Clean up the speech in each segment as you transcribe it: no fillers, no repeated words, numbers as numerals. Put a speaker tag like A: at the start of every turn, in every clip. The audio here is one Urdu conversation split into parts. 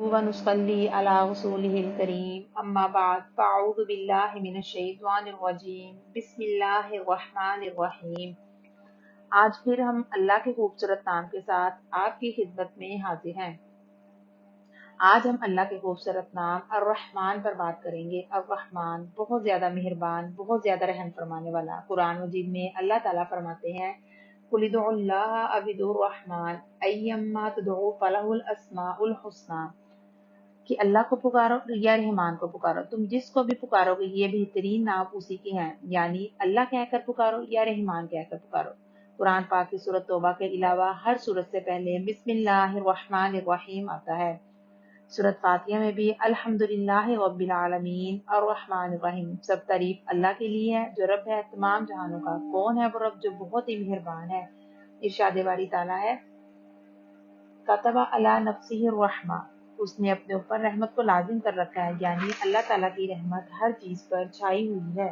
A: ونصلي على رسوله الكريم أما بعد فأعوذ بالله من الشيطان الرجيم بسم الله الرحمن الرحیم۔ آج پھر ہم اللہ کے خوبصورت نام کے ساتھ آپ کی خدمت میں حاضر ہیں۔ آج ہم اللہ کے خوبصورت نام الرحمن پر بات کریں گے۔ الرحمن بہت زیادہ مہربان، بہت زیادہ رحم فرمانے والا۔ قرآن مجید میں اللہ تعالیٰ فرماتے ہیں قُلِ ادْعُوا اللَّهَ أَوِ ادْعُوا الرَّحْمَٰنَ أَيَّمَّا تَدْعُوا فَلَهُ الْأَسْمَاءُ الْحُسْنَىٰ کہ اللہ کو پکارو یا رحمان کو پکارو، تم جس کو بھی پکارو گے یہ بہترین نام اسی کے ہیں، یعنی اللہ کہہ کر پکارو یا رحمان کہہ کر پکارو۔ قرآن پاک کی سورۃ توبہ کے علاوہ ہر سورت سے پہلے بسم اللہ الرحمن الرحیم آتا ہے۔ سورۃ فاتحہ میں بھی الحمدللہ رب العالمین الرحمن الرحیم، سب تعریف اللہ کے لیے ہے جو رب ہے تمام جہانوں کا۔ کون ہے وہ رب جو بہت ہی مہربان ہے؟ ارشاد باری تعالیٰ ہے کتب علی نفسہ الرحمہ، اس نے اپنے اوپر رحمت کو لازم کر رکھا ہے، یعنی اللہ تعالیٰ کی رحمت ہر چیز پر چھائی ہوئی ہے۔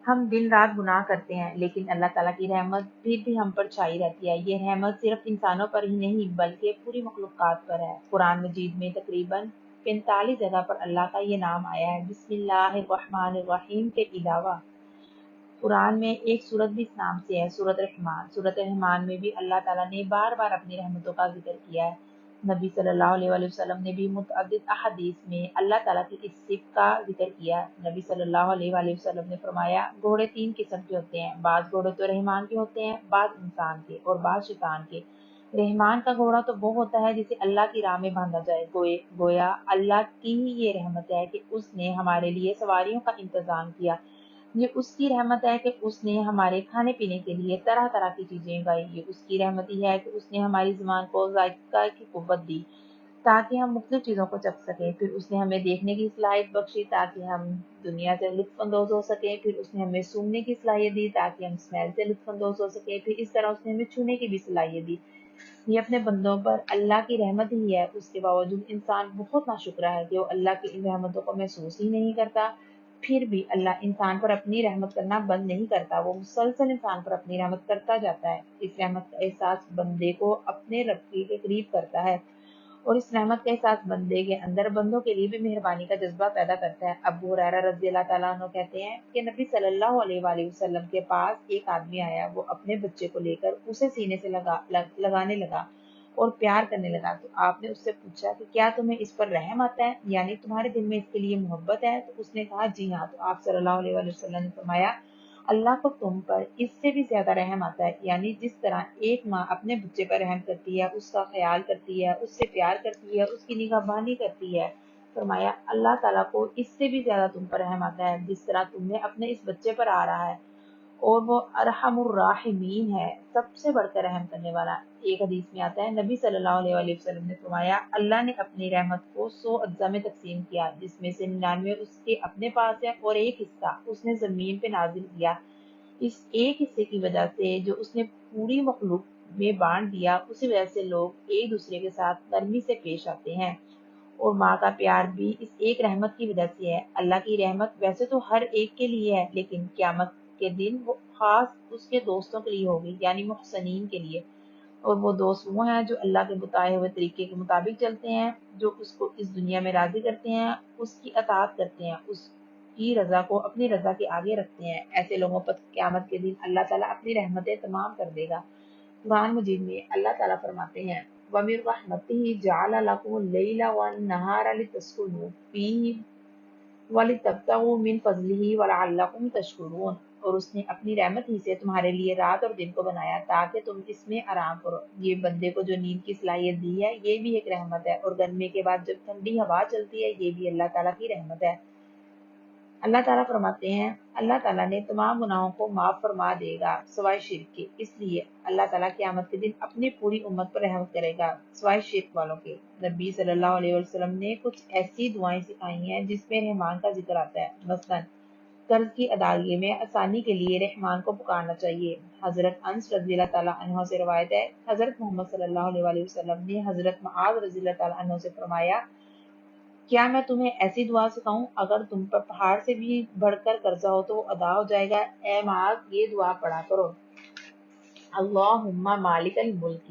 A: ہم دن رات گناہ کرتے ہیں لیکن اللہ تعالیٰ کی رحمت پھر بھی ہم پر چھائی رہتی ہے۔ یہ رحمت صرف انسانوں پر ہی نہیں بلکہ پوری مخلوقات پر ہے۔ قرآن مجید میں تقریباً 45 جگہ پر اللہ کا یہ نام آیا ہے۔ بسم اللہ الرحمن الرحیم کے علاوہ قرآن میں ایک سورت بھی اس نام سے ہے، سورۃ رحمان۔ سورۃ رحمان میں بھی اللہ تعالیٰ نے بار بار اپنی رحمتوں کا ذکر کیا ہے۔ نبی صلی اللہ علیہ وآلہ وسلم نے بھی متعدد احادیث میں اللہ تعالیٰ کی اس صفت کا ذکر کیا ہے۔ نبی صلی اللہ علیہ وآلہ وسلم نے فرمایا گھوڑے 3 قسم کے ہوتے ہیں، بعض گھوڑے تو رحمان کے ہوتے ہیں، بعض انسان کے اور بعض شیطان کے۔ رحمان کا گھوڑا تو وہ ہوتا ہے جسے اللہ کی راہ میں باندھا جائے، گویا اللہ کی ہی یہ رحمت ہے کہ اس نے ہمارے لیے سواریوں کا انتظام کیا۔ یہ اس کی رحمت ہے کہ اس نے ہمارے کھانے پینے کے لیے طرح طرح کی چیزیں اگائی۔ یہ اس کی رحمت ہی ہے کہ اس نے ہماری زبان کو ذائقہ کی قوت دی تاکہ ہم مختلف چیزوں کو چکھ سکیں۔ پھر اس نے ہمیں دیکھنے کی صلاحیت بخشی تاکہ ہم دنیا سے لطف اندوز ہو سکیں۔ پھر اس نے ہمیں سونگنے کی صلاحیت دی تاکہ ہم اسمیل سے لطف اندوز ہو سکیں۔ پھر اس طرح اس نے ہمیں چھونے کی بھی صلاحیت دی۔ یہ اپنے بندوں پر اللہ کی رحمت ہی ہے۔ اس کے باوجود انسان بہت ناشکرا ہے کہ وہ اللہ کی ان رحمتوں کو محسوس ہی نہیں کرتا۔ پھر بھی اللہ انسان پر اپنی رحمت کرنا بند نہیں کرتا، وہ مسلسل انسان پر اپنی رحمت کرتا جاتا ہے۔ اس رحمت کا احساس بندے کو اپنے رب کے قریب کرتا ہے اور اس رحمت کا احساس بندے کے اندر بندوں کے لیے بھی مہربانی کا جذبہ پیدا کرتا ہے۔ ابو ہریرہ رضی اللہ تعالیٰ عنہ کہتے ہیں کہ نبی صلی اللہ علیہ وآلہ وسلم کے پاس ایک آدمی آیا، وہ اپنے بچے کو لے کر اسے سینے سے لگانے لگا اور پیار کرنے لگا، تو آپ نے اس سے پوچھا کہ کیا تمہیں اس پر رحم آتا ہے، یعنی تمہارے دل میں اس کے لیے محبت ہے؟ تو اس نے کہا جی ہاں۔ تو آپ صلی اللہ علیہ وآلہ وسلم نے فرمایا اللہ کو تم پر اس سے بھی زیادہ رحم آتا ہے، یعنی جس طرح ایک ماں اپنے بچے پر رحم کرتی ہے، اس کا خیال کرتی ہے، اس سے پیار کرتی ہے، اس کی نگہبانی کرتی ہے، فرمایا اللہ تعالیٰ کو اس سے بھی زیادہ تم پر رحم آتا ہے جس طرح تمہیں اپنے اس بچے پر آ رہا ہے، اور وہ ارحم الراحمین ہے، سب سے بڑھ کر رحم کرنے والا۔ ایک حدیث میں آتا ہے نبی صلی اللہ علیہ وآلہ وسلم نے فرمایا اللہ نے اپنی رحمت کو 100 اجزاء میں تقسیم کیا، جس میں سے 99 اس کے اپنے پاس ہے اور ایک حصہ اس نے زمین پہ نازل کیا۔ اس ایک حصے کی وجہ سے جو اس نے پوری مخلوق میں بانٹ دیا، اسی وجہ سے لوگ ایک دوسرے کے ساتھ نرمی سے پیش آتے ہیں، اور ماں کا پیار بھی اس ایک رحمت کی وجہ سے ہے۔ اللہ کی رحمت ویسے تو ہر ایک کے لیے ہے، لیکن قیامت کے دن وہ خاص اس کے دوستوں کے لیے ہوگی، یعنی محسنین کے لیے، اور وہ دوست وہ ہیں جو اللہ کے بتائے ہوئے طریقے کے مطابق چلتے ہیں، جو اس کو اس دنیا میں راضی کرتے ہیں، اس کی اطاعت کرتے ہیں، اس کی رضا کو اپنی رضا کے آگے رکھتے ہیں۔ ایسے لوگوں پر قیامت کے دن اللہ تعالیٰ اپنی رحمتیں تمام کر دے گا۔ قرآن مجید میں اللہ تعالیٰ فرماتے ہیں وَمِن رَحْمَتِهِ جَعَلَ لَكُمُ اللَّيْلَ وَالنَّهَارَ لِتَسْكُنُوا فِيهِ وَلِتَبْتَغُوا مِن فَضْلِهِ وَلَعَلَّكُمْ تَشْكُرُونَ، اور اس نے اپنی رحمت ہی سے تمہارے لیے رات اور دن کو بنایا تاکہ تم اس میں آرام کرو۔ یہ بندے کو جو نیند کی صلاحیت دی ہے یہ بھی ایک رحمت ہے، اور گرمی کے بعد جب ٹھنڈی ہوا چلتی ہے یہ بھی اللہ تعالیٰ کی رحمت ہے۔ اللہ تعالیٰ فرماتے ہیں اللہ تعالیٰ نے تمام گناہوں کو معاف فرما دے گا سوائے شرک کے، اس لیے اللہ تعالیٰ قیامت کے دن اپنی پوری امت پر رحمت کرے گا سوائے شرک والوں کے۔ نبی صلی اللہ علیہ وسلم نے کچھ ایسی دعائیں سکھائی ہیں جس میں رحمان کا ذکر آتا ہے، مثلا قرض کی ادائیگی میں آسانی کے لیے رحمان کو پکارنا چاہیے۔ حضرت انس رضی اللہ تعالیٰ عنہ سے روایت ہے حضرت محمد صلی اللہ علیہ وسلم نے حضرت معاذ رضی اللہ تعالیٰ عنہ سے فرمایا کیا میں تمہیں ایسی دعا سکھاؤں اگر تم پر پہاڑ سے بھی بڑھ کر قرضہ ہو تو وہ ادا ہو جائے گا؟ اے معاذ یہ دعا پڑھا کرو اللہم مالک الملک